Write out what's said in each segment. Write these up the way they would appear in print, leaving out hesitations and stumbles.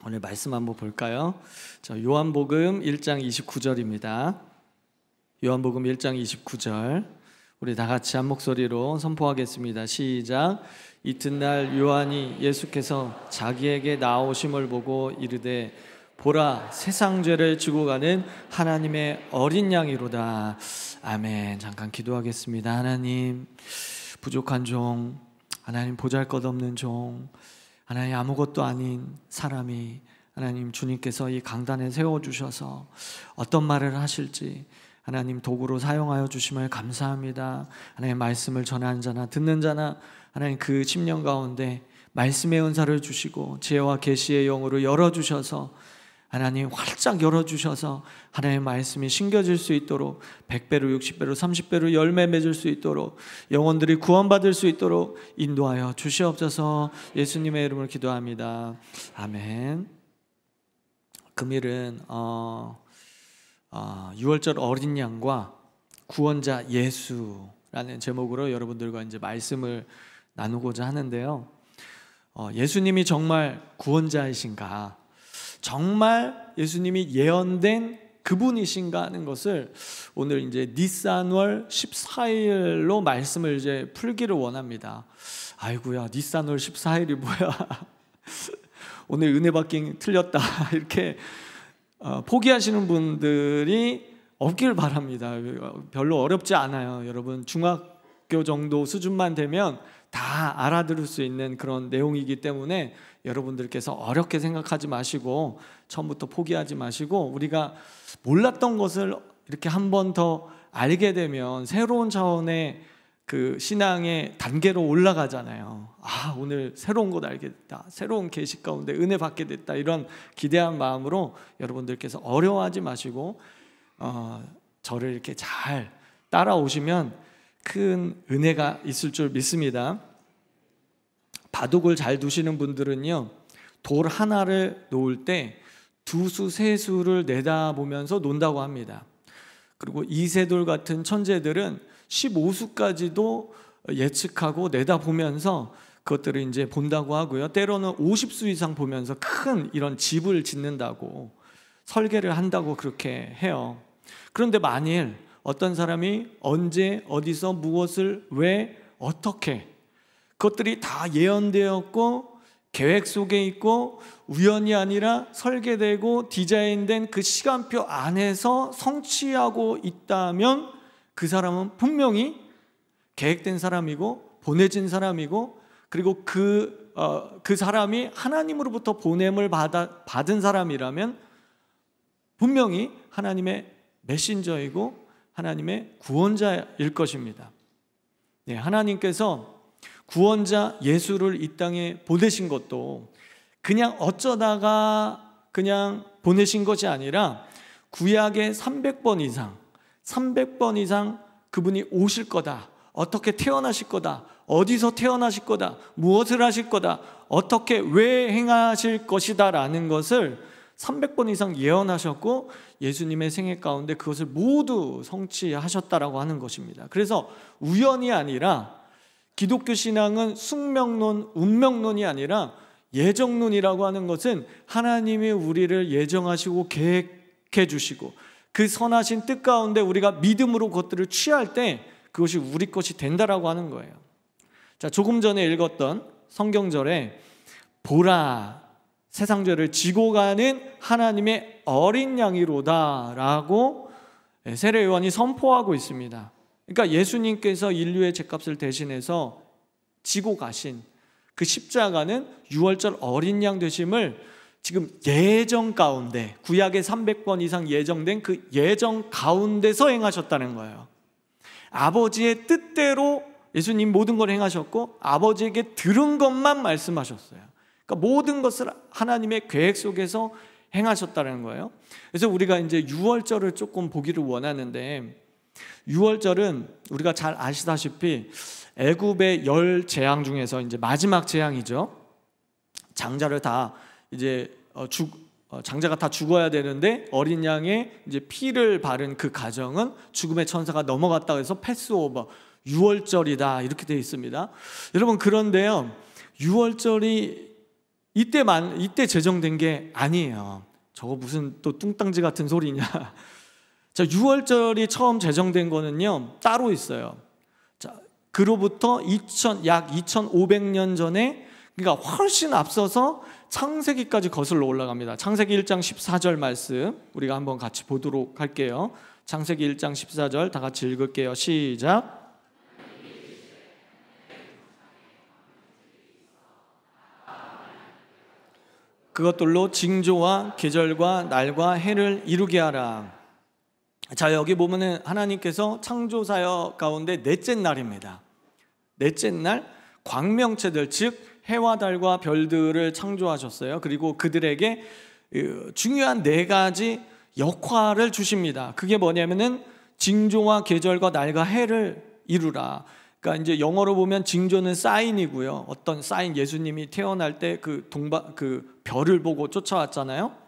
오늘 말씀 한번 볼까요? 요한복음 1장 29절입니다. 요한복음 1장 29절 우리 다 같이 한 목소리로 선포하겠습니다. 시작. 이튿날 요한이 예수께서 자기에게 나오심을 보고 이르되 보라, 세상 죄를 지고 가는 하나님의 어린 양이로다. 아멘. 잠깐 기도하겠습니다. 하나님, 부족한 종, 하나님 보잘것없는 종, 하나님 아무것도 아닌 사람이 하나님 주님께서 이 강단에 세워주셔서 어떤 말을 하실지 하나님 도구로 사용하여 주심을 감사합니다. 하나님 말씀을 전하는 자나 듣는 자나 하나님 그 심령 가운데 말씀의 은사를 주시고 지혜와 계시의 영으로 열어주셔서 하나님 활짝 열어주셔서 하나님의 말씀이 심겨질 수 있도록 100배로 60배로 30배로 열매 맺을 수 있도록 영혼들이 구원받을 수 있도록 인도하여 주시옵소서. 예수님의 이름으로 기도합니다. 아멘. 금일은 6월절 어린 양과 구원자 예수라는 제목으로 여러분들과 이제 말씀을 나누고자 하는데요. 예수님이 정말 구원자이신가? 정말 예수님이 예언된 그분이신가 하는 것을 오늘 이제 니산월 14일로 말씀을 이제 풀기를 원합니다. 아이고야, 니산월 14일이 뭐야? 오늘 은혜 받기 틀렸다. 이렇게 포기하시는 분들이 없길 바랍니다. 별로 어렵지 않아요. 여러분 중학교 정도 수준만 되면 다 알아들을 수 있는 그런 내용이기 때문에 여러분들께서 어렵게 생각하지 마시고 처음부터 포기하지 마시고 우리가 몰랐던 것을 이렇게 한 번 더 알게 되면 새로운 차원의 그 신앙의 단계로 올라가잖아요. 아, 오늘 새로운 것 알게 됐다. 새로운 계시 가운데 은혜 받게 됐다. 이런 기대한 마음으로 여러분들께서 어려워하지 마시고 저를 이렇게 잘 따라오시면 큰 은혜가 있을 줄 믿습니다. 바둑을 잘 두시는 분들은요, 돌 하나를 놓을 때 두 수, 세 수를 내다보면서 논다고 합니다. 그리고 이세돌 같은 천재들은 15수까지도 예측하고 내다보면서 그것들을 이제 본다고 하고요. 때로는 50수 이상 보면서 큰 이런 집을 짓는다고, 설계를 한다고 그렇게 해요. 그런데 만일 어떤 사람이 언제, 어디서, 무엇을, 왜, 어떻게 그것들이 다 예언되었고 계획 속에 있고 우연이 아니라 설계되고 디자인된 그 시간표 안에서 성취하고 있다면 그 사람은 분명히 계획된 사람이고 보내진 사람이고 그리고 그 사람이 하나님으로부터 보냄을 받은 사람이라면 분명히 하나님의 메신저이고 하나님의 구원자일 것입니다. 네, 하나님께서 구원자 예수를 이 땅에 보내신 것도 그냥 어쩌다가 그냥 보내신 것이 아니라 구약의 300번 이상 그분이 오실 거다, 어떻게 태어나실 거다, 어디서 태어나실 거다, 무엇을 하실 거다, 어떻게 왜 행하실 것이다 라는 것을 300번 이상 예언하셨고 예수님의 생애 가운데 그것을 모두 성취하셨다라고 하는 것입니다. 그래서 우연이 아니라 기독교 신앙은 숙명론, 운명론이 아니라 예정론이라고 하는 것은 하나님이 우리를 예정하시고 계획해 주시고 그 선하신 뜻 가운데 우리가 믿음으로 그것들을 취할 때 그것이 우리 것이 된다라고 하는 거예요. 자, 조금 전에 읽었던 성경절에 보라, 세상 죄를 지고 가는 하나님의 어린 양이로다 라고 세례 요한이 선포하고 있습니다. 그러니까 예수님께서 인류의 죄값을 대신해서 지고 가신 그 십자가는 6월절 어린 양 되심을 지금 예정 가운데 구약에 300번 이상 예정된 그 예정 가운데서 행하셨다는 거예요. 아버지의 뜻대로 예수님 모든 걸 행하셨고 아버지에게 들은 것만 말씀하셨어요. 그러니까 모든 것을 하나님의 계획 속에서 행하셨다는 거예요. 그래서 우리가 이제 6월절을 조금 보기를 원하는데 6월절은 우리가 잘 아시다시피 애굽의 10재앙 중에서 이제 마지막 재앙이죠. 장자를 다 이제 장자가 다 죽어야 되는데 어린 양의 이제 피를 바른 그 가정은 죽음의 천사가 넘어갔다고 해서 패스오버 6월절이다 이렇게 되어 있습니다. 여러분 그런데요 6월절이 이때 제정된 게 아니에요. 저거 무슨 또 뚱땅지 같은 소리냐. 자, 유월절이 처음 제정된 거는요 따로 있어요. 자, 그로부터 약 2500년 전에, 그러니까 훨씬 앞서서 창세기까지 거슬러 올라갑니다. 창세기 1장 14절 말씀 우리가 한번 같이 보도록 할게요. 창세기 1장 14절 다 같이 읽을게요. 시작. 그것들로 징조와 계절과 날과 해를 이루게 하라. 자, 여기 보면은 하나님께서 창조 사역 가운데 넷째 날입니다. 넷째 날 광명체들, 즉 해와 달과 별들을 창조하셨어요. 그리고 그들에게 중요한 네 가지 역할을 주십니다. 그게 뭐냐면은 징조와 계절과 날과 해를 이루라. 그러니까 이제 영어로 보면 징조는 사인이고요. 어떤 사인, 예수님이 태어날 때 그 별을 보고 쫓아왔잖아요.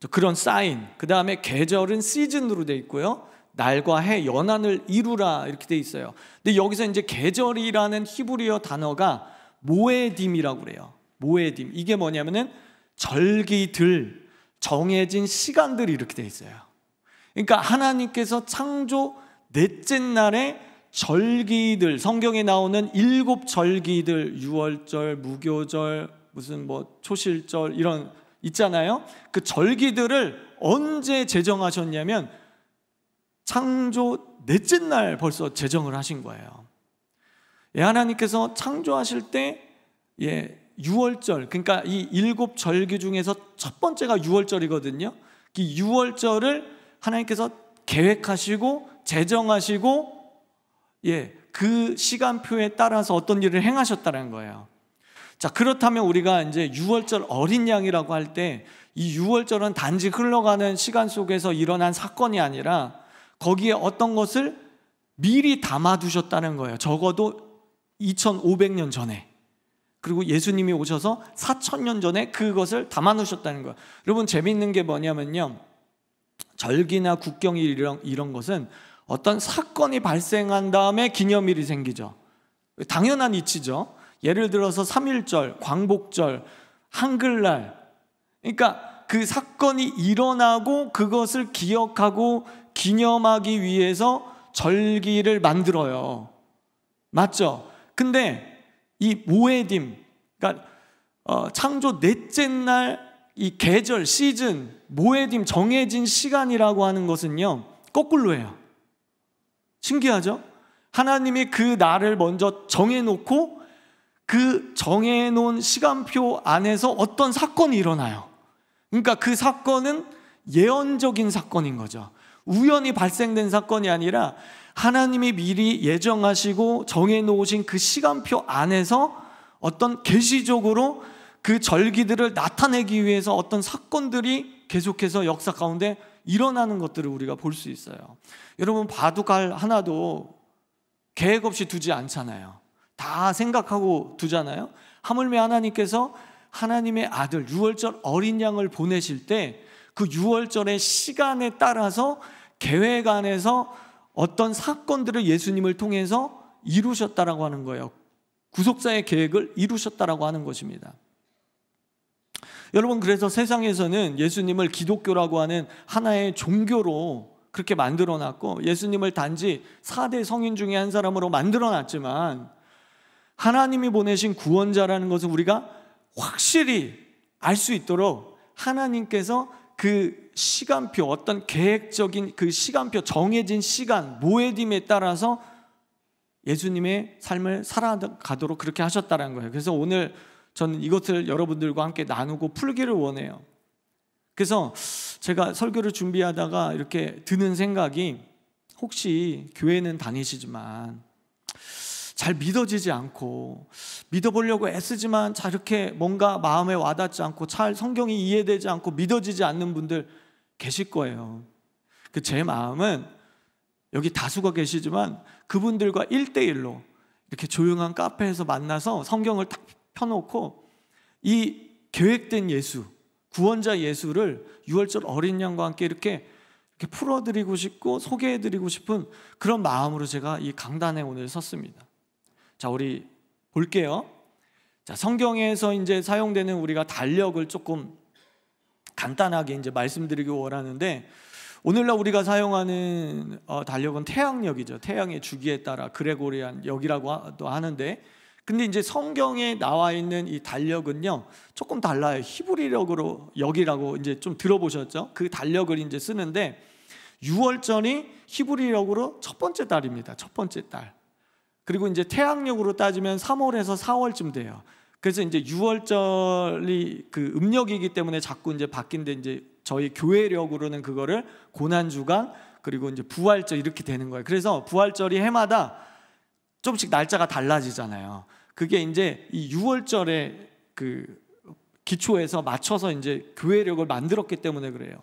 그런 사인. 그 다음에 계절은 시즌으로 돼 있고요. 날과 해, 연한을 이루라 이렇게 돼 있어요. 근데 여기서 이제 계절이라는 히브리어 단어가 모에딤이라고 그래요. 모에딤. 이게 뭐냐면은 절기들, 정해진 시간들이 이렇게 돼 있어요. 그러니까 하나님께서 창조 넷째 날에 절기들, 성경에 나오는 7절기들, 유월절, 무교절, 무슨 뭐 초실절 이런 있잖아요. 그 절기들을 언제 제정하셨냐면 창조 넷째 날 벌써 제정을 하신 거예요. 하나님께서 창조하실 때 유월절, 그러니까 이 7절기 중에서 첫 번째가 유월절이거든요. 이 유월절을 하나님께서 계획하시고 제정하시고 그 시간표에 따라서 어떤 일을 행하셨다는 거예요. 자, 그렇다면 우리가 이제 유월절 어린 양이라고 할 때 이 유월절은 단지 흘러가는 시간 속에서 일어난 사건이 아니라 거기에 어떤 것을 미리 담아두셨다는 거예요. 적어도 2500년 전에, 그리고 예수님이 오셔서 4000년 전에 그것을 담아놓으셨다는 거예요. 여러분, 재미있는 게 뭐냐면요, 절기나 국경일 이런 것은 어떤 사건이 발생한 다음에 기념일이 생기죠. 당연한 이치죠. 예를 들어서 3.1절, 광복절, 한글날. 그러니까 그 사건이 일어나고 그것을 기억하고 기념하기 위해서 절기를 만들어요. 맞죠? 근데 이 모에딤, 그러니까 창조 넷째 날 이 계절, 시즌, 모에딤, 정해진 시간이라고 하는 것은요 거꾸로 해요. 신기하죠? 하나님이 그 날을 먼저 정해놓고 그 정해놓은 시간표 안에서 어떤 사건이 일어나요. 그러니까 그 사건은 예언적인 사건인 거죠. 우연히 발생된 사건이 아니라 하나님이 미리 예정하시고 정해놓으신 그 시간표 안에서 어떤 계시적으로 그 절기들을 나타내기 위해서 어떤 사건들이 계속해서 역사 가운데 일어나는 것들을 우리가 볼 수 있어요. 여러분, 바둑알 하나도 계획 없이 두지 않잖아요. 다 생각하고 두잖아요. 하물며 하나님께서 하나님의 아들 유월절 어린 양을 보내실 때 그 유월절의 시간에 따라서 계획 안에서 어떤 사건들을 예수님을 통해서 이루셨다라고 하는 거예요. 구속사의 계획을 이루셨다라고 하는 것입니다. 여러분, 그래서 세상에서는 예수님을 기독교라고 하는 하나의 종교로 그렇게 만들어놨고 예수님을 단지 4대 성인 중에 한 사람으로 만들어놨지만 하나님이 보내신 구원자라는 것을 우리가 확실히 알 수 있도록 하나님께서 그 시간표, 어떤 계획적인 그 시간표, 정해진 시간, 모에딤에 따라서 예수님의 삶을 살아가도록 그렇게 하셨다는 거예요. 그래서 오늘 저는 이것을 여러분들과 함께 나누고 풀기를 원해요. 그래서 제가 설교를 준비하다가 이렇게 드는 생각이, 혹시 교회는 다니시지만 잘 믿어지지 않고 믿어보려고 애쓰지만 잘 이렇게 뭔가 마음에 와닿지 않고 잘 성경이 이해되지 않고 믿어지지 않는 분들 계실 거예요. 제 마음은 여기 다수가 계시지만 그분들과 1대1로 이렇게 조용한 카페에서 만나서 성경을 딱 펴놓고 이 계획된 예수, 구원자 예수를 유월절 어린 양과 함께 이렇게 풀어드리고 싶고 소개해드리고 싶은 그런 마음으로 제가 이 강단에 오늘 섰습니다. 자, 우리 볼게요. 자, 성경에서 이제 사용되는 우리가 달력을 조금 간단하게 이제 말씀드리기 원하는데, 오늘날 우리가 사용하는 달력은 태양력이죠. 태양의 주기에 따라 그레고리안 역이라고도 하는데, 근데 이제 성경에 나와 있는 이 달력은요 조금 달라요. 히브리력으로 역이라고 이제 좀 들어보셨죠? 그 달력을 이제 쓰는데, 6월절이 히브리력으로 첫 번째 달입니다. 첫 번째 달. 그리고 이제 태양력으로 따지면 3월에서 4월쯤 돼요. 그래서 이제 6월절이 그 음력이기 때문에 자꾸 이제 바뀐데, 이제 저희 교회력으로는 그거를 고난주간, 그리고 이제 부활절 이렇게 되는 거예요. 그래서 부활절이 해마다 조금씩 날짜가 달라지잖아요. 그게 이제 이 6월절의 그 기초에서 맞춰서 이제 교회력을 만들었기 때문에 그래요.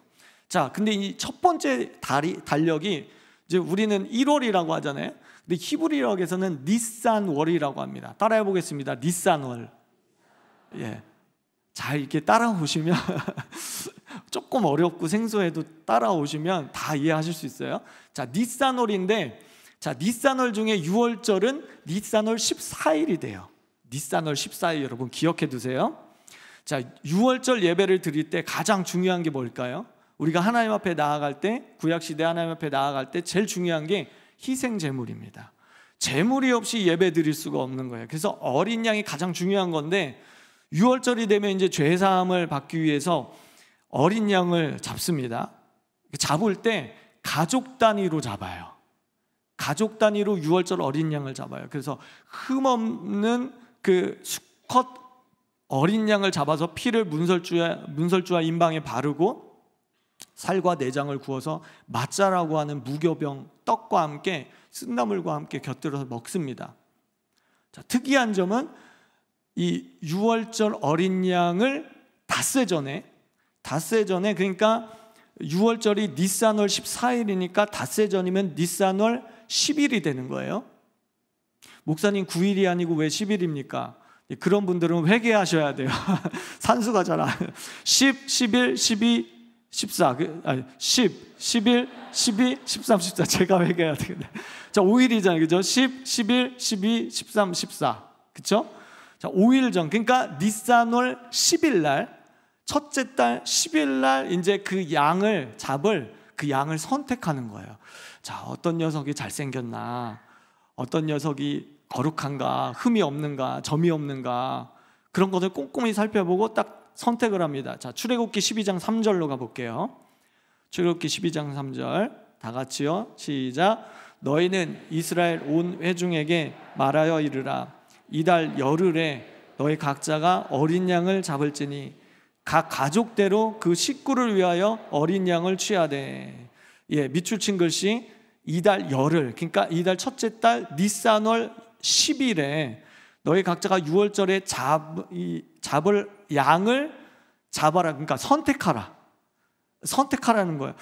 자, 근데 이 첫 번째 달력이 이제 우리는 1월이라고 하잖아요. 근데 히브리력에서는 니산월이라고 합니다. 따라해 보겠습니다. 니산월. 예. 잘 이렇게 따라오시면 조금 어렵고 생소해도 따라오시면 다 이해하실 수 있어요. 자, 니산월인데, 자, 니산월 중에 6월절은 니산월 14일이 돼요. 니산월 14일 여러분 기억해 두세요. 자, 6월절 예배를 드릴 때 가장 중요한 게 뭘까요? 우리가 하나님 앞에 나아갈 때, 구약시대 하나님 앞에 나아갈 때 제일 중요한 게 희생 제물입니다. 제물이 없이 예배 드릴 수가 없는 거예요. 그래서 어린 양이 가장 중요한 건데, 6월절이 되면 이제 죄사함을 받기 위해서 어린 양을 잡습니다. 잡을 때 가족 단위로 잡아요. 가족 단위로 6월절 어린 양을 잡아요. 그래서 흠없는 그 수컷 어린 양을 잡아서 피를 문설주와 임방에 바르고 살과 내장을 구워서 맛자라고 하는 무교병 떡과 함께 쓴나물과 함께 곁들여서 먹습니다. 자, 특이한 점은 이 6월절 어린 양을 닷새 전에, 그러니까 6월절이 니산월 14일이니까 닷새 전이면 니산월 10일이 되는 거예요. 목사님 9일이 아니고 왜 10일입니까? 그런 분들은 회개하셔야 돼요. 산수가 잘 안 10, 11, 12, 14, 10, 11, 12, 13, 14. 제가 회개해야 되겠네. 자, 5일이잖아요. 그죠? 10, 11, 12, 13, 14. 그쵸? 자, 5일 전, 그러니까 니산월 10일 날, 첫째 달 10일 날 이제 그 양을 잡을 그 양을 선택하는 거예요. 자, 어떤 녀석이 잘생겼나, 어떤 녀석이 거룩한가, 흠이 없는가, 점이 없는가, 그런 것을 꼼꼼히 살펴보고 딱 선택을 합니다. 자, 출애굽기 12장 3절로 가볼게요. 출애굽기 12장 3절 다 같이요. 시작. 너희는 이스라엘 온 회중에게 말하여 이르라. 이달 열흘에 너희 각자가 어린 양을 잡을지니 각 가족대로 그 식구를 위하여 어린 양을 취하되. 예, 밑줄 친 글씨 이달 열흘, 그러니까 이달 첫째 달 니산월 10일에 너희 각자가 6월절에 잡을 양을 잡아라. 그러니까 선택하라는 거예요.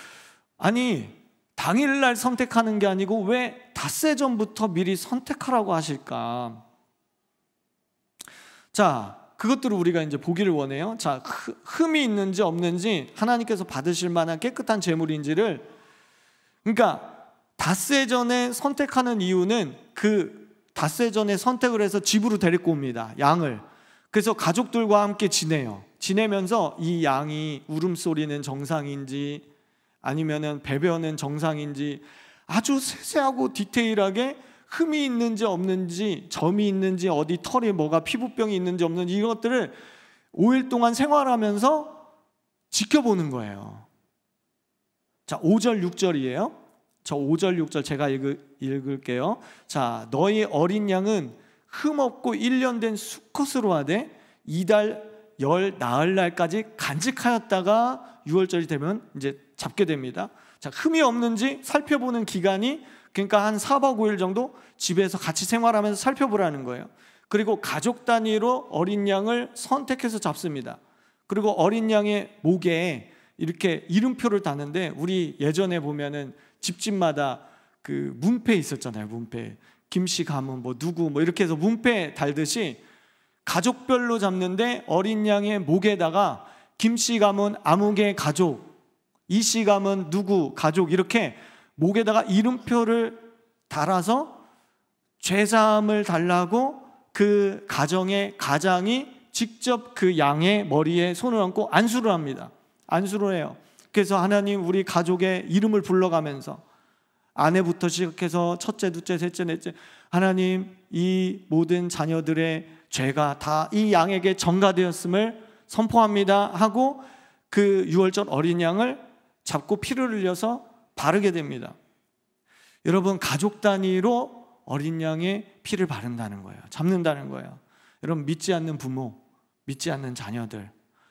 아니, 당일날 선택하는 게 아니고 왜 닷새 전부터 미리 선택하라고 하실까? 자, 그것들을 우리가 이제 보기를 원해요. 자, 흠이 있는지 없는지, 하나님께서 받으실 만한 깨끗한 제물인지를, 그러니까 닷새 전에 선택하는 이유는 그 닷새 전에 선택을 해서 집으로 데리고 옵니다. 양을. 그래서 가족들과 함께 지내면서 이 양이 울음소리는 정상인지 아니면은 배변은 정상인지 아주 세세하고 디테일하게 흠이 있는지 없는지, 점이 있는지, 어디 털이 뭐가 피부병이 있는지 없는지 이것들을 5일 동안 생활하면서 지켜보는 거예요. 자, 5절 6절이에요. 저 5절 6절 제가 읽을게요. 자, 너희 어린 양은 흠없고 1년 된 수컷으로 하되 이달 열 나흘 날까지 간직하였다가 6월절이 되면 이제 잡게 됩니다. 자, 흠이 없는지 살펴보는 기간이, 그러니까 한 4박 5일 정도 집에서 같이 생활하면서 살펴보라는 거예요. 그리고 가족 단위로 어린 양을 선택해서 잡습니다. 그리고 어린 양의 목에 이렇게 이름표를 다는데, 우리 예전에 보면은 집집마다 그 문패 있었잖아요. 문패. 김씨 가문 뭐 누구 뭐 이렇게 해서 문패 달듯이 가족별로 잡는데, 어린 양의 목에다가 김씨 가문 아무개 가족, 이씨 가문 누구 가족, 이렇게 목에다가 이름표를 달아서 죄사함을 달라고 그 가정의 가장이 직접 그 양의 머리에 손을 얹고 안수를 합니다. 안수를 해요. 그래서 하나님, 우리 가족의 이름을 불러가면서 아내부터 시작해서 첫째, 둘째, 셋째, 넷째, 하나님, 이 모든 자녀들의 죄가 다 이 양에게 전가되었음을 선포합니다 하고 그 유월절 어린 양을 잡고 피를 흘려서 바르게 됩니다. 여러분, 가족 단위로 어린 양의 피를 바른다는 거예요. 잡는다는 거예요. 여러분, 믿지 않는 부모, 믿지 않는 자녀들,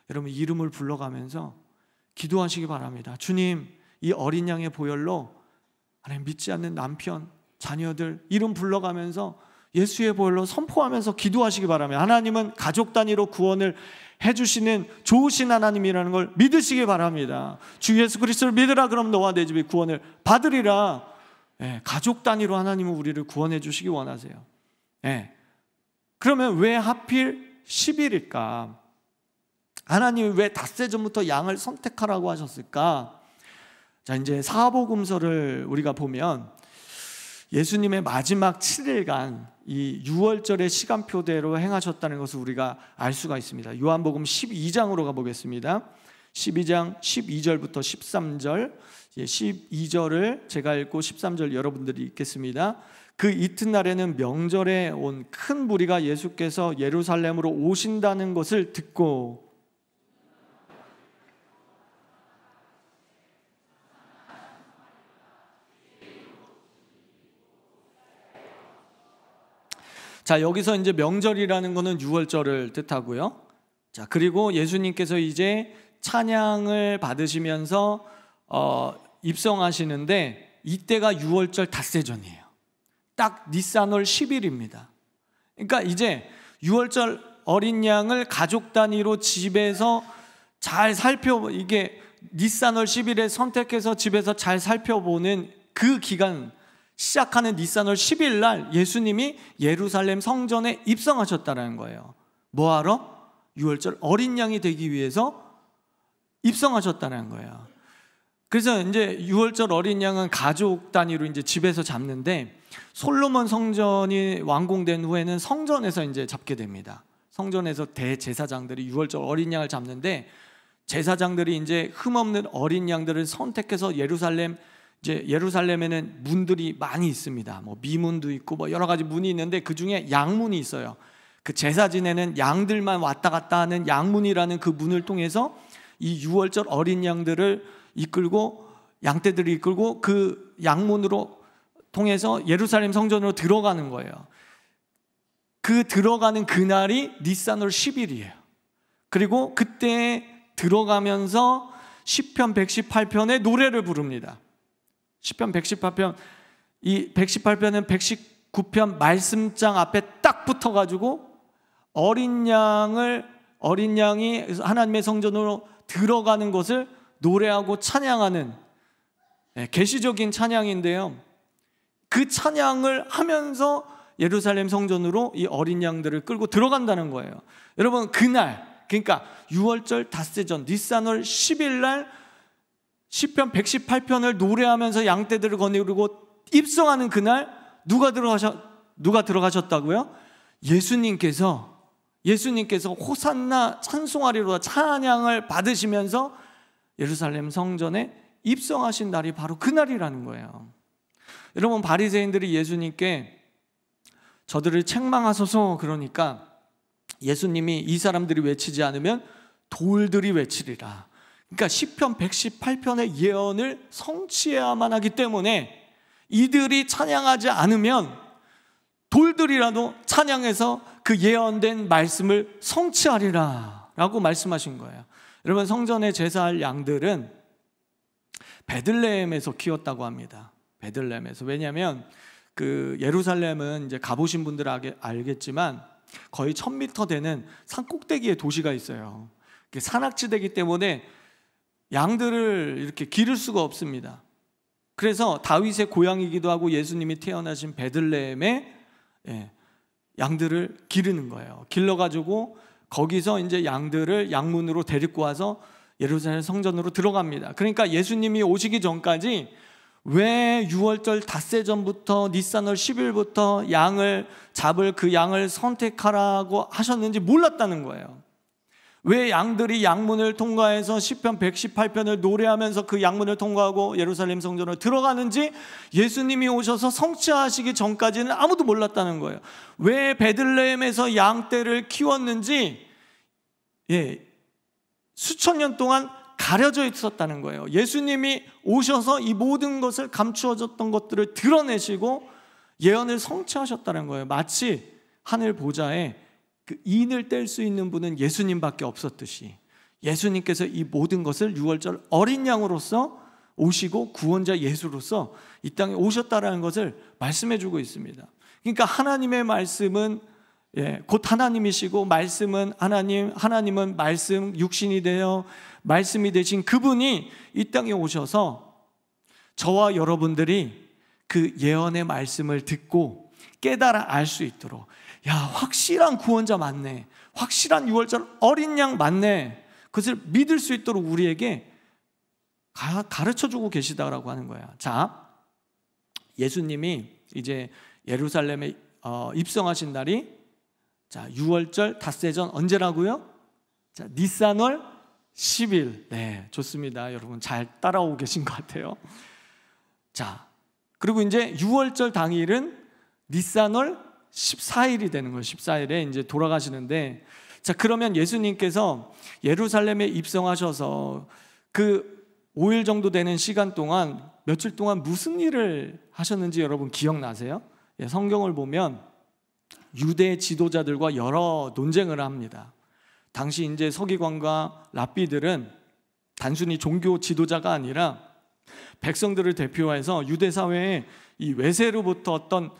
여러분 이름을 불러가면서 기도하시기 바랍니다. 주님, 이 어린 양의 보혈로 하나님, 믿지 않는 남편, 자녀들 이름 불러가면서 예수의 보혈로 선포하면서 기도하시기 바랍니다. 하나님은 가족 단위로 구원을 해주시는 좋으신 하나님이라는 걸 믿으시기 바랍니다. 주 예수 그리스도를 믿으라, 그럼 너와 내 집이 구원을 받으리라. 가족 단위로 하나님은 우리를 구원해 주시기 원하세요. 그러면 왜 하필 10일일까? 하나님이 왜 닷새 전부터 양을 선택하라고 하셨을까? 자, 이제 사복음서를 우리가 보면 예수님의 마지막 7일간 이 유월절의 시간표대로 행하셨다는 것을 우리가 알 수가 있습니다. 요한복음 12장으로 가보겠습니다. 12장 12절부터 13절, 12절을 제가 읽고 13절 여러분들이 읽겠습니다. 그 이튿날에는 명절에 온 큰 무리가 예수께서 예루살렘으로 오신다는 것을 듣고, 자, 여기서 이제 명절이라는 것은 유월절을 뜻하고요. 자, 그리고 예수님께서 이제 찬양을 받으시면서 입성하시는데 이때가 유월절 닷새 전이에요. 딱 니산월 10일입니다. 그러니까 이제 유월절 어린 양을 가족 단위로 집에서 잘 이게 니산월 10일에 선택해서 집에서 잘 살펴보는 그 기간, 시작하는 니산월 10일 날 예수님이 예루살렘 성전에 입성하셨다는 거예요. 뭐하러? 유월절 어린 양이 되기 위해서 입성하셨다는 거예요. 그래서 이제 유월절 어린 양은 가족 단위로 이제 집에서 잡는데, 솔로몬 성전이 완공된 후에는 성전에서 이제 잡게 됩니다. 성전에서 대제사장들이 유월절 어린 양을 잡는데, 제사장들이 이제 흠없는 어린 양들을 선택해서 예루살렘에는 문들이 많이 있습니다. 뭐 미문도 있고 뭐 여러 가지 문이 있는데 그 중에 양문이 있어요. 그 제사 지내는 양들만 왔다 갔다 하는 양문이라는 그 문을 통해서 이 유월절 어린 양들을 이끌고, 양떼들을 이끌고 그 양문으로 통해서 예루살렘 성전으로 들어가는 거예요. 그 들어가는 그날이 니산월 10일이에요. 그리고 그때 들어가면서 시편 118편의 노래를 부릅니다. 시편 118편, 이 118편은 119편 말씀장 앞에 딱 붙어가지고 어린 양이 하나님의 성전으로 들어가는 것을 노래하고 찬양하는 계시적인 찬양인데요. 그 찬양을 하면서 예루살렘 성전으로 이 어린 양들을 끌고 들어간다는 거예요. 여러분, 그날, 그러니까 유월절 닷새 전 니산월 10일 날 시편 118편을 노래하면서 양떼들을 거느리고 입성하는 그날 누가 들어가셨다고요? 예수님께서 호산나 찬송하리로다 찬양을 받으시면서 예루살렘 성전에 입성하신 날이 바로 그날이라는 거예요. 여러분, 바리새인들이 예수님께 저들을 책망하소서 그러니까 예수님이 이 사람들이 외치지 않으면 돌들이 외치리라. 그러니까 시편 118편의 예언을 성취해야만 하기 때문에 이들이 찬양하지 않으면 돌들이라도 찬양해서 그 예언된 말씀을 성취하리라 라고 말씀하신 거예요. 여러분, 성전에 제사할 양들은 베들레헴에서 키웠다고 합니다. 베들레헴에서. 왜냐하면 그 예루살렘은 이제 가보신 분들 알겠지만 거의 1000m 되는 산 꼭대기에 도시가 있어요. 산악지대이기 때문에 양들을 이렇게 기를 수가 없습니다. 그래서 다윗의 고향이기도 하고 예수님이 태어나신 베들레헴에 양들을 기르는 거예요. 길러가지고 거기서 이제 양들을 양문으로 데리고 와서 예루살렘 성전으로 들어갑니다. 그러니까 예수님이 오시기 전까지 왜 6월절 닷새 전부터 니산월 10일부터 양을 잡을 그 양을 선택하라고 하셨는지 몰랐다는 거예요. 왜 양들이 양문을 통과해서 시편 118편을 노래하면서 그 양문을 통과하고 예루살렘 성전으로 들어가는지 예수님이 오셔서 성취하시기 전까지는 아무도 몰랐다는 거예요. 왜 베들레헴에서 양떼를 키웠는지 수천 년 동안 가려져 있었다는 거예요. 예수님이 오셔서 이 모든 것을 감추어졌던 것들을 드러내시고 예언을 성취하셨다는 거예요. 마치 하늘 보좌에 그 인을 뗄 수 있는 분은 예수님밖에 없었듯이 예수님께서 이 모든 것을 6월절 어린 양으로서 오시고 구원자 예수로서 이 땅에 오셨다라는 것을 말씀해 주고 있습니다. 그러니까 하나님의 말씀은 곧 하나님이시고 말씀은 하나님, 하나님은 말씀 육신이 되어 말씀이 되신 그분이 이 땅에 오셔서 저와 여러분들이 그 예언의 말씀을 듣고 깨달아 알 수 있도록, 야, 확실한 구원자 맞네, 확실한 6월절 어린 양 맞네, 그것을 믿을 수 있도록 우리에게 가르쳐주고 계시다라고 하는 거야. 자, 예수님이 이제 예루살렘에 입성하신 날이 6월절 닷새 전 언제라고요? 니산월 10일. 네, 좋습니다. 여러분 잘 따라오고 계신 것 같아요. 자, 그리고 이제 6월절 당일은 니산월 14일이 되는 거예요. 14일에 이제 돌아가시는데, 자, 그러면 예수님께서 예루살렘에 입성하셔서 그 5일 정도 되는 시간 동안, 며칠 동안 무슨 일을 하셨는지 여러분 기억나세요? 성경을 보면 유대 지도자들과 여러 논쟁을 합니다. 당시 이제 서기관과 랍비들은 단순히 종교 지도자가 아니라 백성들을 대표해서 유대 사회의 이 외세로부터 어떤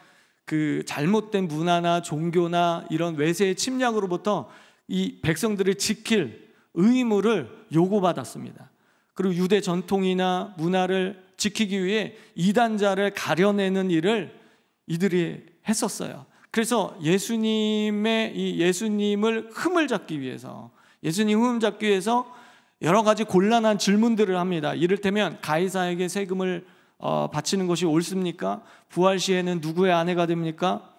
그 잘못된 문화나 종교나 이런 외세의 침략으로부터 이 백성들을 지킬 의무를 요구받았습니다. 그리고 유대 전통이나 문화를 지키기 위해 이단자를 가려내는 일을 이들이 했었어요. 그래서 예수님을 흠을 잡기 위해서, 예수님 흠을 잡기 위해서 여러 가지 곤란한 질문들을 합니다. 이를테면 가이사에게 세금을 바치는 것이 옳습니까? 부활 시에는 누구의 아내가 됩니까?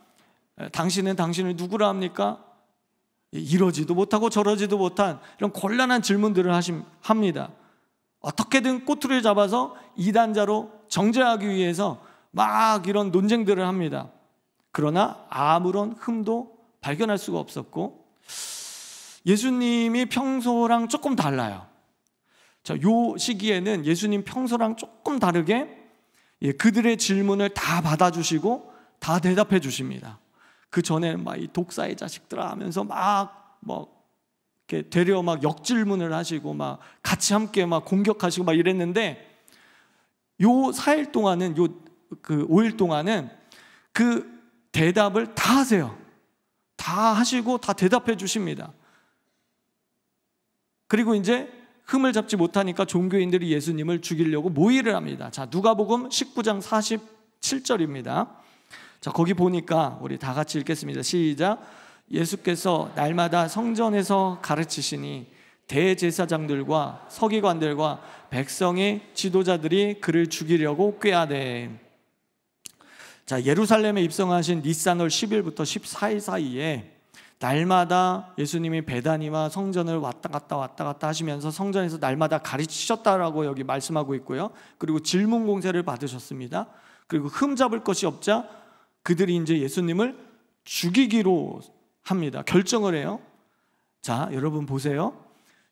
당신은 당신을 누구라 합니까? 이러지도 못하고 저러지도 못한 이런 곤란한 질문들을 합니다. 어떻게든 꼬투리를 잡아서 이단자로 정죄하기 위해서 막 이런 논쟁들을 합니다. 그러나 아무런 흠도 발견할 수가 없었고, 예수님이 평소랑 조금 달라요. 자, 요 시기에는 예수님 평소랑 조금 다르게 그들의 질문을 다 받아주시고 다 대답해 주십니다. 그 전에는 막 이 독사의 자식들아 하면서 막 이렇게 되려 막 역질문을 하시고 막 같이 함께 막 공격하시고 막 이랬는데, 요 4일 동안은, 그 5일 동안은 그 대답을 다 하세요. 다 하시고 다 대답해 주십니다. 그리고 이제 흠을 잡지 못하니까 종교인들이 예수님을 죽이려고 모의를 합니다. 자, 누가복음 19장 47절입니다. 자, 거기 보니까 우리 다 같이 읽겠습니다. 시작. 예수께서 날마다 성전에서 가르치시니 대제사장들과 서기관들과 백성의 지도자들이 그를 죽이려고 꾀하되. 자, 예루살렘에 입성하신 니산월 10일부터 14일 사이에 날마다 예수님이 베다니와 성전을 왔다 갔다 하시면서 성전에서 날마다 가르치셨다라고 여기 말씀하고 있고요. 그리고 질문 공세를 받으셨습니다. 그리고 흠 잡을 것이 없자 그들이 이제 예수님을 죽이기로 합니다. 결정을 해요. 자, 여러분 보세요.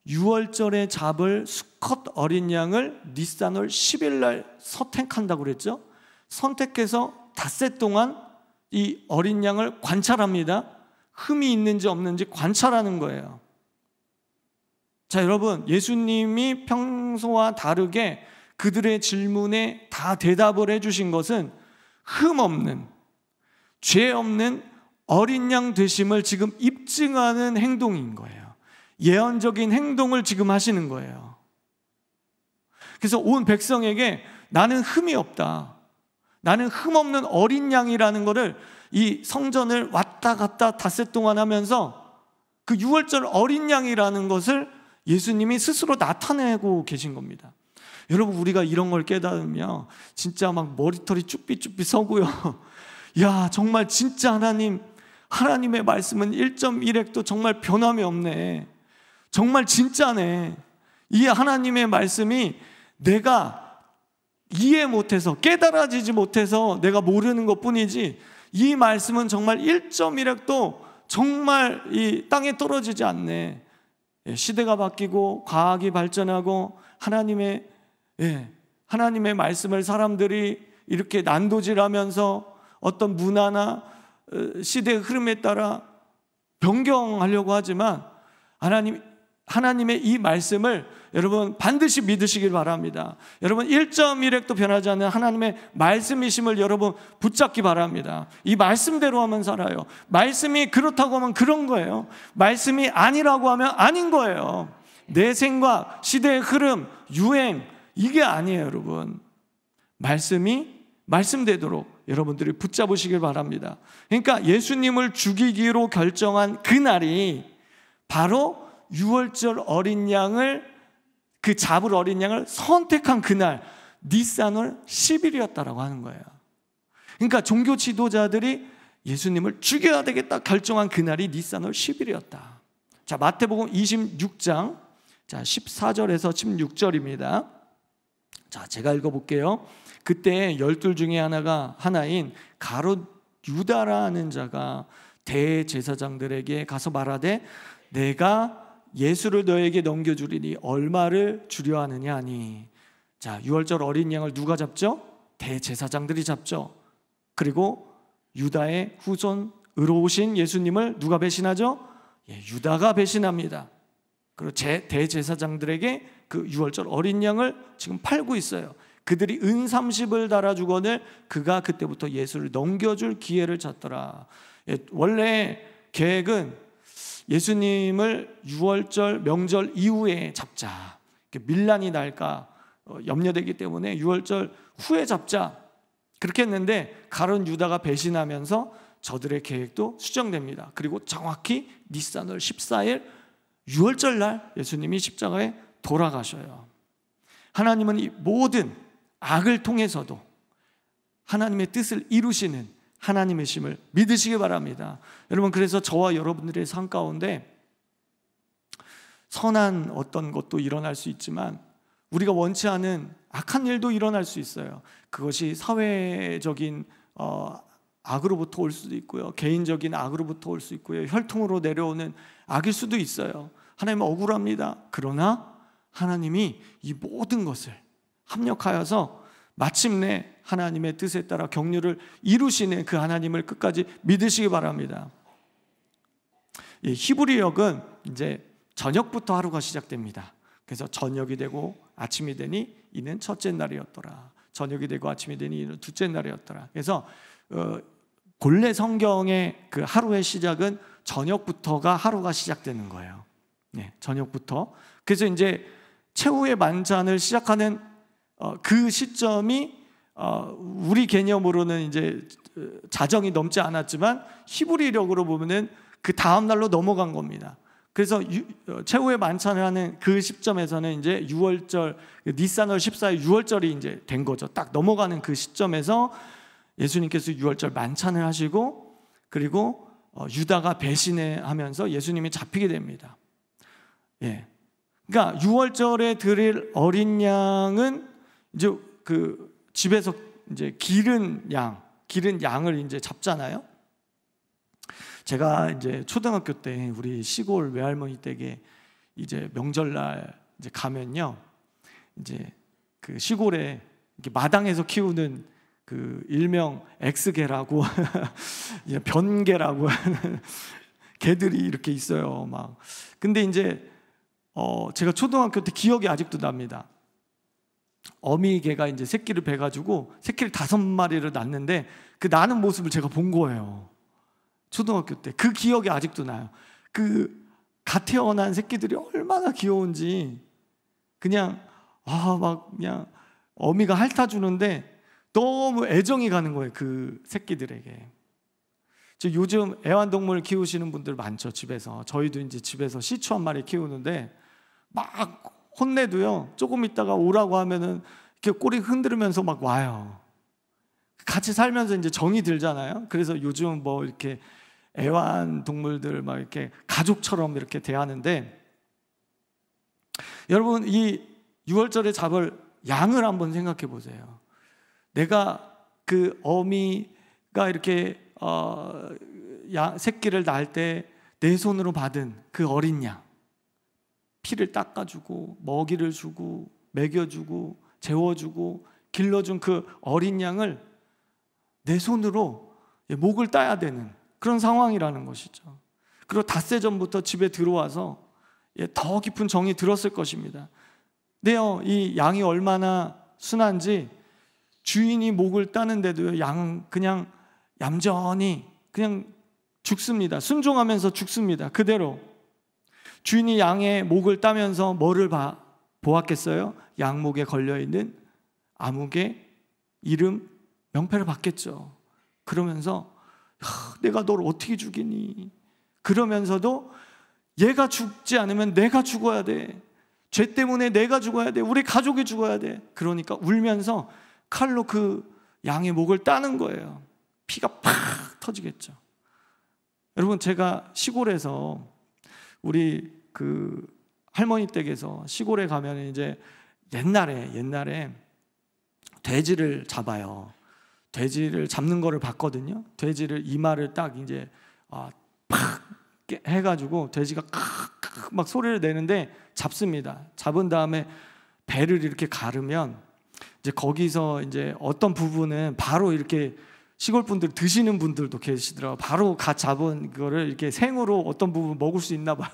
6월절에 잡을 수컷 어린 양을 니산월 10일 날 선택한다고 그랬죠. 선택해서 닷새 동안 이 어린 양을 관찰합니다. 흠이 있는지 없는지 관찰하는 거예요. 자, 여러분, 예수님이 평소와 다르게 그들의 질문에 다 대답을 해주신 것은 흠 없는, 죄 없는 어린 양 되심을 지금 입증하는 행동인 거예요. 예언적인 행동을 지금 하시는 거예요. 그래서 온 백성에게 나는 흠이 없다, 나는 흠없는 어린 양이라는 것을 이 성전을 왔다 갔다 닷새 동안 하면서 그 6월절 어린 양이라는 것을 예수님이 스스로 나타내고 계신 겁니다. 여러분, 우리가 이런 걸 깨달으면 진짜 막 머리털이 쭈삐쭈삐 서고요. 야, 정말 진짜 하나님의 말씀은 1.1핵도 정말 변함이 없네. 정말 진짜네. 이 하나님의 말씀이 내가 이해 못해서, 깨달아지지 못해서 내가 모르는 것 뿐이지, 이 말씀은 정말 1.1핵도 정말 이 땅에 떨어지지 않네. 시대가 바뀌고 과학이 발전하고 하나님의 말씀을 사람들이 이렇게 난도질하면서 어떤 문화나 시대의 흐름에 따라 변경하려고 하지만 하나님의 이 말씀을 여러분 반드시 믿으시길 바랍니다. 여러분, 1.1핵도 변하지 않는 하나님의 말씀이심을 여러분 붙잡기 바랍니다. 이 말씀대로 하면 살아요. 말씀이 그렇다고 하면 그런 거예요. 말씀이 아니라고 하면 아닌 거예요. 내 생각, 시대의 흐름, 유행, 이게 아니에요, 여러분. 말씀대로 여러분들이 붙잡으시길 바랍니다. 그러니까 예수님을 죽이기로 결정한 그날이 바로 유월절 어린 양을, 그 잡을 어린 양을 선택한 그날, 니산월 10일이었다라고 하는 거예요. 그러니까 종교 지도자들이 예수님을 죽여야 되겠다 결정한 그날이 니산월 10일이었다. 자, 마태복음 26장 14절에서 16절입니다. 자, 제가 읽어볼게요. 그때 12 중에 하나인 가룟 유다라는 자가 대제사장들에게 가서 말하되 내가 예수를 너에게 넘겨주리니 얼마를 주려 하느냐 하니. 자, 유월절 어린 양을 누가 잡죠? 대제사장들이 잡죠. 그리고 유다의 후손 의로우신 예수님을 누가 배신하죠? 유다가 배신합니다. 그리고 대제사장들에게 그 유월절 어린 양을 지금 팔고 있어요. 그들이 은 30을 달아주거늘 그가 그때부터 예수를 넘겨줄 기회를 찾더라. 원래 계획은 예수님을 유월절 명절 이후에 잡자. 밀란이 날까 염려되기 때문에 유월절 후에 잡자. 그렇게 했는데 가룟 유다가 배신하면서 저들의 계획도 수정됩니다. 그리고 정확히 니산월 14일 유월절 날 예수님이 십자가에 돌아가셔요. 하나님은 이 모든 악을 통해서도 하나님의 뜻을 이루시는 하나님의 심을 믿으시기 바랍니다. 여러분, 그래서 저와 여러분들의 삶 가운데 선한 어떤 것도 일어날 수 있지만 우리가 원치 않은 악한 일도 일어날 수 있어요. 그것이 사회적인 악으로부터 올 수도 있고요, 개인적인 악으로부터 올 수 있고요, 혈통으로 내려오는 악일 수도 있어요. 하나님은 억울합니다. 그러나 하나님이 이 모든 것을 합력하여서 마침내 하나님의 뜻에 따라 경륜을 이루시는 그 하나님을 끝까지 믿으시기 바랍니다. 이 히브리역은 이제 저녁부터 하루가 시작됩니다. 그래서 저녁이 되고 아침이 되니 이는 첫째 날이었더라. 저녁이 되고 아침이 되니 이는 둘째 날이었더라. 그래서 본래 성경의 그 하루의 시작은 저녁부터가 하루가 시작되는 거예요. 네, 저녁부터. 그래서 이제 최후의 만찬을 시작하는 그 시점이 우리 개념으로는 이제 자정이 넘지 않았지만 히브리력으로 보면은 그 다음 날로 넘어간 겁니다. 그래서 최후의 만찬을 하는 그 시점에서는 이제 유월절, 니산월 14일 유월절이 이제 된 거죠. 딱 넘어가는 그 시점에서 예수님께서 유월절 만찬을 하시고, 그리고 유다가 배신하면서 예수님이 잡히게 됩니다. 예. 그러니까 유월절에 드릴 어린 양은 이제 그 집에서 이제 기른 양을 이제 잡잖아요. 제가 이제 초등학교 때 우리 시골 외할머니 댁에 이제 명절날 이제 가면요, 이제 그 시골에 이렇게 마당에서 키우는 그 일명 X개라고 변개라고 하는 개들이 이렇게 있어요. 막 근데 이제 제가 초등학교 때 기억이 아직도 납니다. 어미개가 이제 새끼를 베가지고 새끼를 5마리를 낳는데 그 낳는 모습을 제가 본 거예요. 초등학교 때 그 기억이 아직도 나요. 그 갓 태어난 새끼들이 얼마나 귀여운지 그냥 막 그냥 어미가 핥아주는데 너무 애정이 가는 거예요, 그 새끼들에게. 요즘 애완동물 키우시는 분들 많죠, 집에서. 저희도 이제 집에서 시추 한 마리 키우는데 막 혼내도요, 조금 있다가 오라고 하면은 이렇게 꼬리 흔들면서 막 와요. 같이 살면서 이제 정이 들잖아요. 그래서 요즘 뭐 이렇게 애완동물들 막 이렇게 가족처럼 이렇게 대하는데, 여러분 이 6월절에 잡을 양을 한번 생각해 보세요. 내가 그 어미가 이렇게 새끼를 낳을 때 내 손으로 받은 그 어린 양, 피를 닦아주고 먹이를 주고 먹여주고 재워주고 길러준 그 어린 양을 내 손으로 목을 따야 되는 그런 상황이라는 것이죠. 그리고 닷새 전부터 집에 들어와서 더 깊은 정이 들었을 것입니다. 근데요, 이 양이 얼마나 순한지 주인이 목을 따는데도요, 양은 그냥 얌전히 그냥 죽습니다. 순종하면서 죽습니다. 그대로. 주인이 양의 목을 따면서 뭐를 보았겠어요? 양 목에 걸려있는 암흑의 이름, 명패를 받겠죠. 그러면서 내가 널 어떻게 죽이니? 그러면서도 얘가 죽지 않으면 내가 죽어야 돼. 죄 때문에 내가 죽어야 돼. 우리 가족이 죽어야 돼. 그러니까 울면서 칼로 그 양의 목을 따는 거예요. 피가 팍 터지겠죠. 여러분, 제가 시골에서 우리 그 할머니 댁에서 시골에 가면 이제 옛날에 돼지를 잡아요. 돼지를 잡는 거를 봤거든요. 돼지를 이마를 딱 이제 팍 해가지고 돼지가 막 소리를 내는데 잡습니다. 잡은 다음에 배를 이렇게 가르면 이제 거기서 이제 어떤 부분은 바로 이렇게 시골 분들 드시는 분들도 계시더라고요. 바로 갓 잡은 거를 이렇게 생으로 어떤 부분 먹을 수 있나 봐요.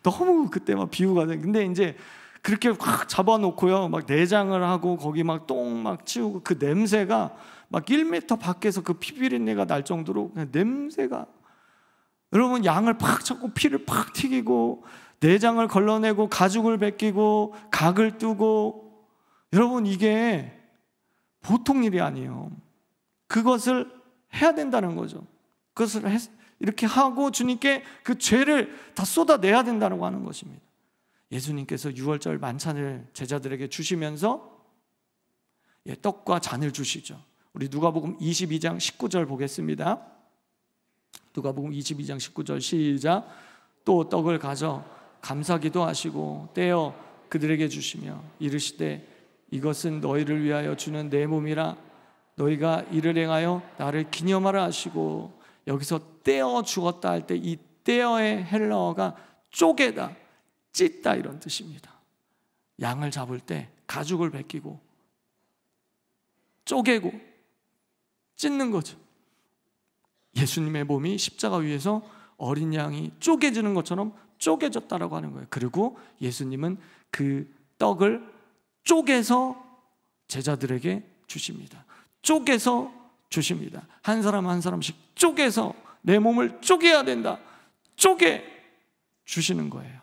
너무 그때 막 비유가 돼. 근데 이제 그렇게 확 잡아놓고요, 막 내장을 하고 거기 막 똥 막 치우고 그 냄새가 막 1m 밖에서 그 피비린내가 날 정도로 그냥 냄새가. 여러분, 양을 팍 잡고 피를 팍 튀기고 내장을 걸러내고 가죽을 벗기고 각을 뜨고, 여러분 이게 보통 일이 아니에요. 그것을 해야 된다는 거죠. 그것을 이렇게 하고 주님께 그 죄를 다 쏟아내야 된다고 하는 것입니다. 예수님께서 6월절 만찬을 제자들에게 주시면서 떡과 잔을 주시죠. 우리 누가복음 22장 19절 보겠습니다. 누가복음 22장 19절 시작. 또 떡을 가져 감사기도 하시고 떼어 그들에게 주시며 이르시되 이것은 너희를 위하여 주는 내 몸이라 너희가 이를 행하여 나를 기념하라 하시고, 여기서 떼어 주었다 할 때 이 떼어의 헬라어가 쪼개다, 찢다 이런 뜻입니다. 양을 잡을 때 가죽을 벗기고 쪼개고 찢는 거죠. 예수님의 몸이 십자가 위에서 어린 양이 쪼개지는 것처럼 쪼개졌다라고 하는 거예요. 그리고 예수님은 그 떡을 쪼개서 제자들에게 주십니다. 쪼개서 주십니다. 한 사람 한 사람씩 쪼개서 내 몸을 쪼개야 된다. 쪼개 주시는 거예요.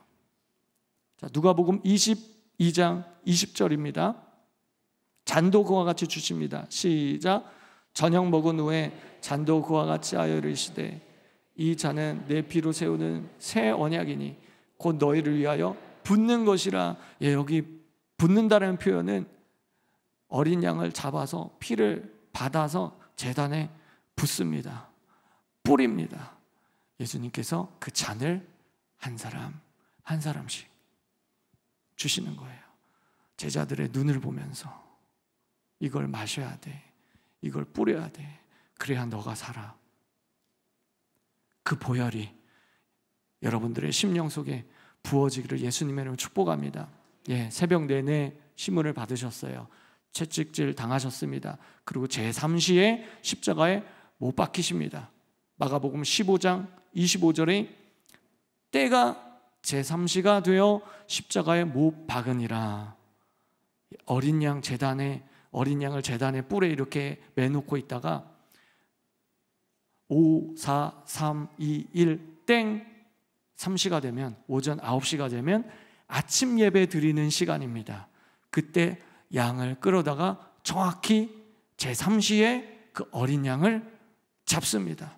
자, 누가복음 22장 20절입니다. 잔도 그와 같이 주십니다. 시작. 저녁 먹은 후에 잔도 그와 같이 하여 이르시되 이 잔은 내 피로 세우는 새 언약이니 곧 너희를 위하여 붓는 것이라. 여기 붓는다는 표현은 어린 양을 잡아서 피를 받아서 제단에 붓습니다. 뿌립니다. 예수님께서 그 잔을 한 사람 한 사람씩 주시는 거예요. 제자들의 눈을 보면서 이걸 마셔야 돼, 이걸 뿌려야 돼, 그래야 너가 살아. 그 보혈이 여러분들의 심령 속에 부어지기를 예수님의 이름으로 축복합니다. 새벽 내내 심문을 받으셨어요. 채찍질 당하셨습니다. 그리고 제3시에 십자가에 못 박히십니다. 마가복음 15장 25절에 때가 제3시가 되어 십자가에 못 박으니라. 어린 양 제단에, 어린 양을 제단에 뿔에 이렇게 매놓고 있다가 5, 4, 3, 2, 1 땡 3시가 되면, 오전 9시가 되면 아침 예배 드리는 시간입니다. 그때 양을 끌어다가 정확히 제3시에 그 어린 양을 잡습니다.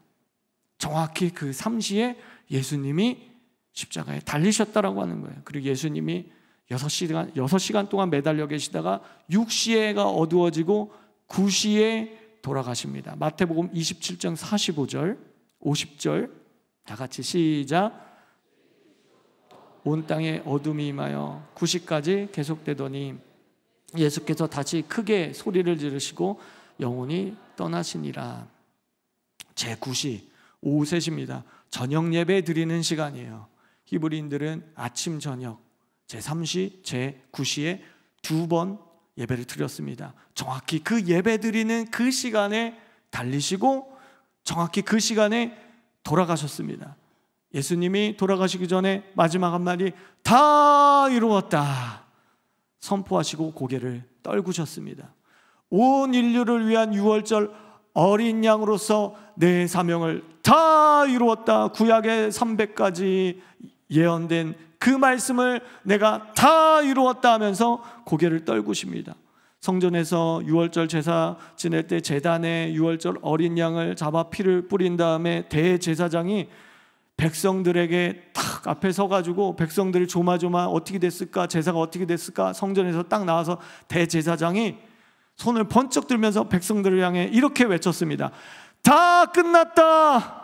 정확히 그 3시에 예수님이 십자가에 달리셨다라고 하는 거예요. 그리고 예수님이 6시간 동안 매달려 계시다가 6시에가 어두워지고 9시에 돌아가십니다. 마태복음 27장 45절 50절 다 같이 시작. 온 땅에 어둠이 임하여 9시까지 계속되더니 예수께서 다시 크게 소리를 지르시고 영원히 떠나시니라. 제9시 오후 3시입니다. 저녁 예배 드리는 시간이에요. 히브리인들은 아침 저녁 제3시 제9시에 2번 예배를 드렸습니다. 정확히 그 예배 드리는 그 시간에 달리시고 정확히 그 시간에 돌아가셨습니다. 예수님이 돌아가시기 전에 마지막 한마디 다 이루었다 선포하시고 고개를 떨구셨습니다. 온 인류를 위한 유월절 어린 양으로서 내 사명을 다 이루었다. 구약의 300가지 예언된 그 말씀을 내가 다 이루었다 하면서 고개를 떨구십니다. 성전에서 유월절 제사 지낼 때 제단에 유월절 어린 양을 잡아 피를 뿌린 다음에 대제사장이 백성들에게 딱 앞에 서가지고 백성들이 조마조마 어떻게 됐을까, 제사가 어떻게 됐을까, 성전에서 딱 나와서 대제사장이 손을 번쩍 들면서 백성들을 향해 이렇게 외쳤습니다. 다 끝났다.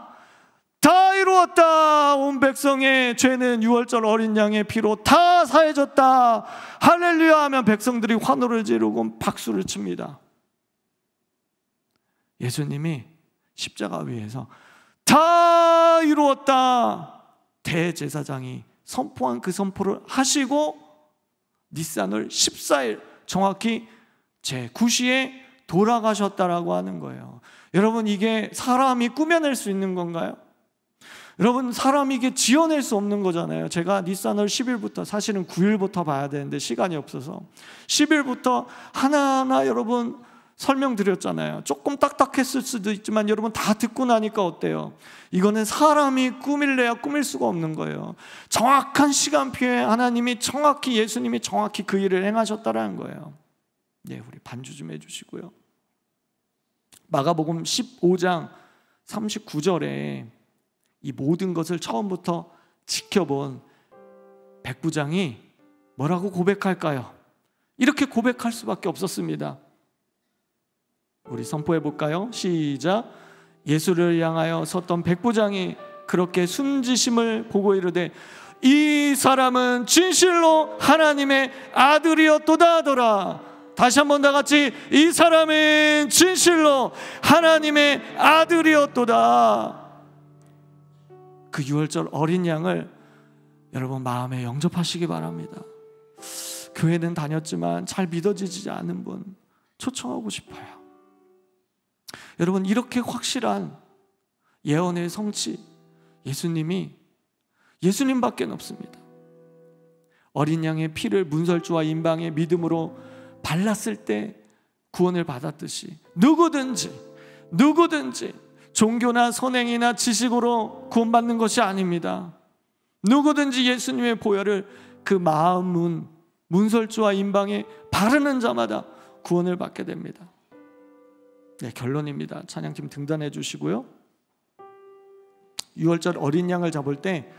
다 이루었다. 온 백성의 죄는 유월절 어린 양의 피로 다 사해졌다. 할렐루야 하면 백성들이 환호를 지르고 박수를 칩니다. 예수님이 십자가 위에서 다 이루었다. 대제사장이 선포한 그 선포를 하시고 니산월 14일 정확히 제9시에 돌아가셨다라고 하는 거예요. 여러분, 이게 사람이 꾸며낼 수 있는 건가요? 여러분, 사람이 이게 지어낼 수 없는 거잖아요. 제가 니산월 10일부터 사실은 9일부터 봐야 되는데 시간이 없어서 10일부터 하나하나 여러분 설명드렸잖아요. 조금 딱딱했을 수도 있지만 여러분 다 듣고 나니까 어때요? 이거는 사람이 꾸밀래야 꾸밀 수가 없는 거예요. 정확한 시간표에 하나님이 정확히 예수님이 정확히 그 일을 행하셨다라는 거예요. 네, 우리 반주 좀 해주시고요. 마가복음 15장 39절에 이 모든 것을 처음부터 지켜본 백부장이 뭐라고 고백할까요? 이렇게 고백할 수밖에 없었습니다. 우리 선포해 볼까요? 시작. 예수를 향하여 섰던 백부장이 그렇게 숨지심을 보고 이르되 이 사람은 진실로 하나님의 아들이었도다 하더라. 다시 한번 다 같이 이 사람은 진실로 하나님의 아들이었도다. 그 유월절 어린 양을 여러분 마음에 영접하시기 바랍니다. 교회는 다녔지만 잘 믿어지지 않은 분 초청하고 싶어요. 여러분, 이렇게 확실한 예언의 성취 예수님밖에 없습니다. 어린 양의 피를 문설주와 임방의 믿음으로 발랐을 때 구원을 받았듯이 누구든지 종교나 선행이나 지식으로 구원받는 것이 아닙니다. 누구든지 예수님의 보혈을 그 마음 문설주와 임방에 바르는 자마다 구원을 받게 됩니다. 네, 결론입니다. 찬양팀 등단해 주시고요. 유월절 어린 양을 잡을 때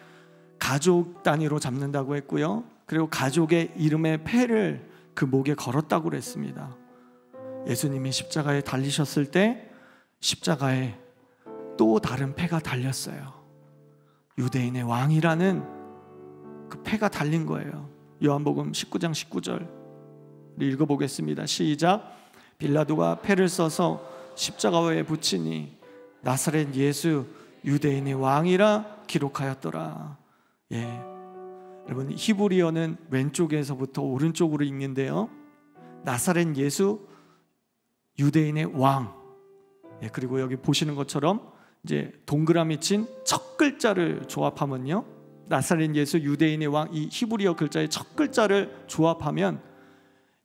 가족 단위로 잡는다고 했고요. 그리고 가족의 이름의 패를 그 목에 걸었다고 그랬습니다. 예수님이 십자가에 달리셨을 때 십자가에 또 다른 패가 달렸어요. 유대인의 왕이라는 그 패가 달린 거예요. 요한복음 19장 19절 읽어보겠습니다. 시작. 빌라도가 패를 써서 십자가에 붙이니 나사렛 예수 유대인의 왕이라 기록하였더라. 예, 여러분 히브리어는 왼쪽에서부터 오른쪽으로 읽는데요. 나사렛 예수 유대인의 왕. 예, 그리고 여기 보시는 것처럼 이제 동그라미 친 첫 글자를 조합하면요, 나사렛 예수 유대인의 왕, 이 히브리어 글자의 첫 글자를 조합하면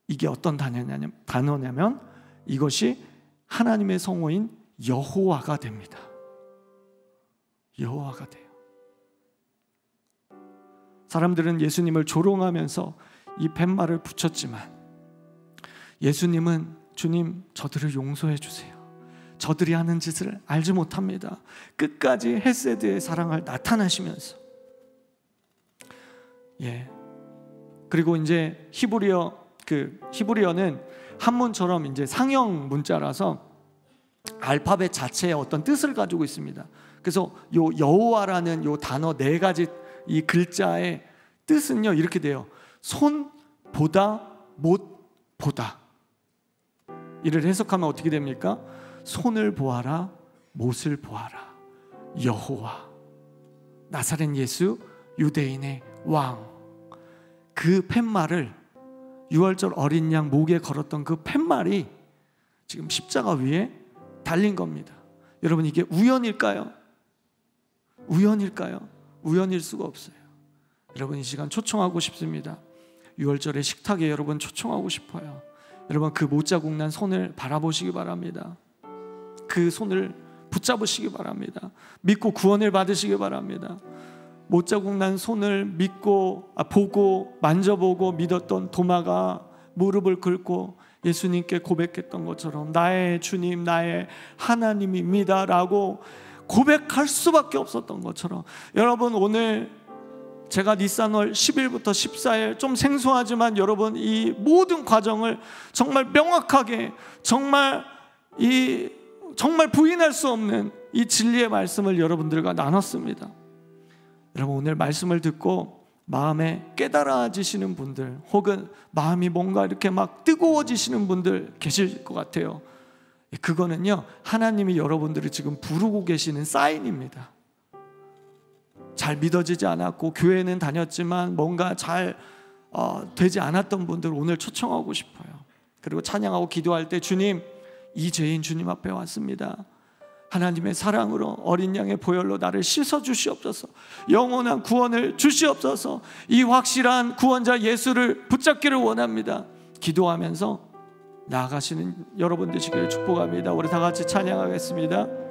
이게 어떤 단어냐면 이것이 하나님의 성호인 여호와가 됩니다. 여호와가 돼요. 사람들은 예수님을 조롱하면서 이 팻말을 붙였지만 예수님은 주님 저들을 용서해 주세요. 저들이 하는 짓을 알지 못합니다. 끝까지 헤세드의 사랑을 나타내시면서 그리고 이제 히브리어는 한문처럼 이제 상형 문자라서 알파벳 자체에 어떤 뜻을 가지고 있습니다. 그래서 요 여호와라는 요 단어 4가지 이 글자의 뜻은요 이렇게 돼요. 손 보다 못 보다. 이를 해석하면 어떻게 됩니까? 손을 보아라, 못을 보아라. 여호와, 나사렛 예수, 유대인의 왕. 그 팻말을, 유월절 어린 양 목에 걸었던 그 팻말이 지금 십자가 위에 달린 겁니다. 여러분, 이게 우연일까요? 우연일까요? 우연일 수가 없어요. 여러분, 이 시간 초청하고 싶습니다. 유월절의 식탁에 여러분 초청하고 싶어요. 여러분, 그 못자국 난 손을 바라보시기 바랍니다. 그 손을 붙잡으시기 바랍니다. 믿고 구원을 받으시기 바랍니다. 못자국 난 손을 믿고 보고 만져보고 믿었던 도마가 무릎을 꿇고 예수님께 고백했던 것처럼 나의 주님, 나의 하나님입니다 라고 고백할 수밖에 없었던 것처럼, 여러분, 오늘 제가 니산월 10일부터 14일, 좀 생소하지만 여러분 이 모든 과정을 정말 명확하게, 정말 부인할 수 없는 이 진리의 말씀을 여러분들과 나눴습니다. 여러분, 오늘 말씀을 듣고 마음에 깨달아지시는 분들, 혹은 마음이 뭔가 이렇게 막 뜨거워지시는 분들 계실 것 같아요. 그거는요, 하나님이 여러분들을 지금 부르고 계시는 사인입니다. 잘 믿어지지 않았고 교회는 다녔지만 뭔가 잘 되지 않았던 분들 오늘 초청하고 싶어요. 그리고 찬양하고 기도할 때, 주님, 이 죄인 주님 앞에 왔습니다. 하나님의 사랑으로 어린 양의 보혈로 나를 씻어 주시옵소서. 영원한 구원을 주시옵소서. 이 확실한 구원자 예수를 붙잡기를 원합니다. 기도하면서 나아가시는 여러분 되시기를 축복합니다. 우리 다 같이 찬양하겠습니다.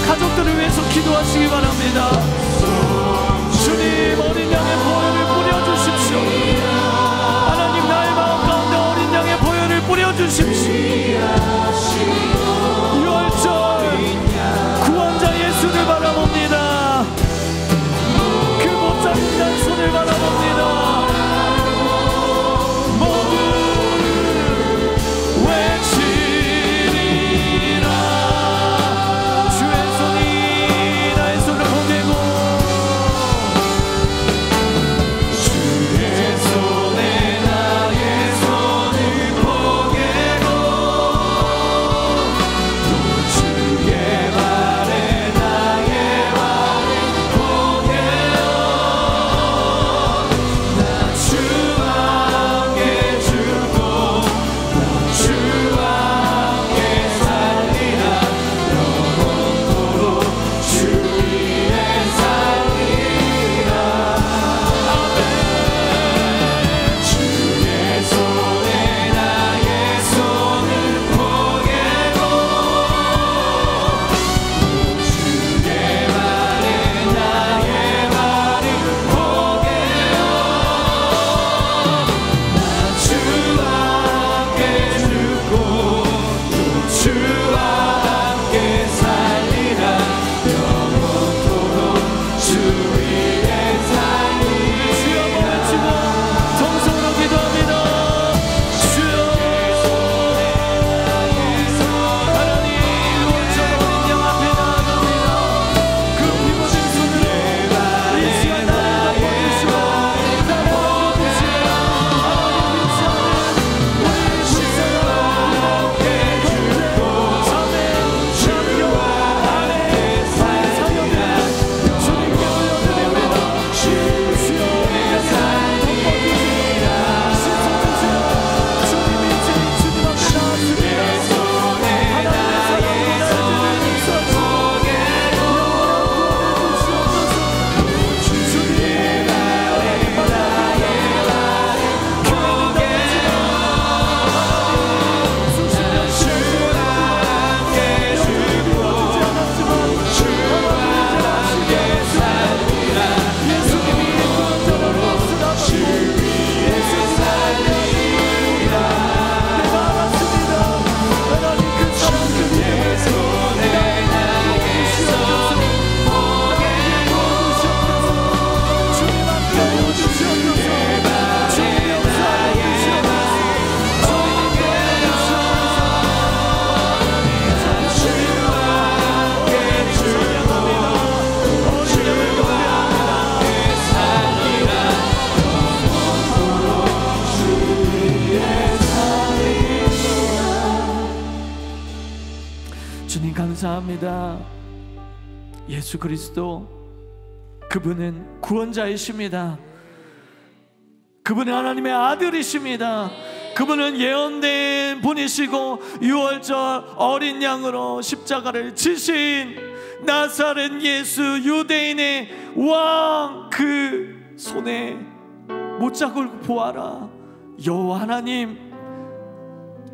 가족들을 위해서 기도하시기 바랍니다. 주님, 어린 양의 보혈을 뿌려주십시오. 하나님, 나의 마음 가운데 어린 양의 보혈을 뿌려주십시오. 6월절 예수를 바라봅니다. 그 못 잡는 손을 바라봅니다. 감사합니다. 예수 그리스도, 그분은 구원자이십니다. 그분은 하나님의 아들이십니다. 그분은 예언된 분이시고 유월절 어린 양으로 십자가를 지신 나사렛 예수, 유대인의 왕, 그 손에 못자국을 보아라. 여호와 하나님,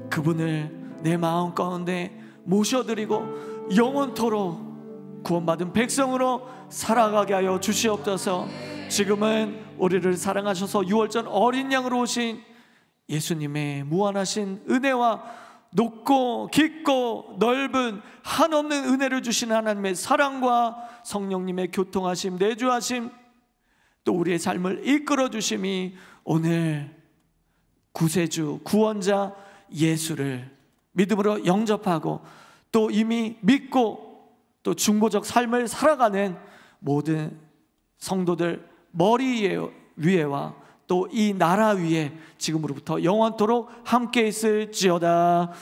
그분을 내 마음 가운데 모셔드리고 영원토록 구원받은 백성으로 살아가게 하여 주시옵소서. 지금은 우리를 사랑하셔서 유월절 어린 양으로 오신 예수님의 무한하신 은혜와 높고 깊고 넓은 한없는 은혜를 주신 하나님의 사랑과 성령님의 교통하심, 내주하심, 또 우리의 삶을 이끌어 주심이 오늘 구세주, 구원자 예수를 믿음으로 영접하고 또 이미 믿고 또 중보적 삶을 살아가는 모든 성도들 머리 위에와 또 이 나라 위에 지금으로부터 영원토록 함께 있을지어다.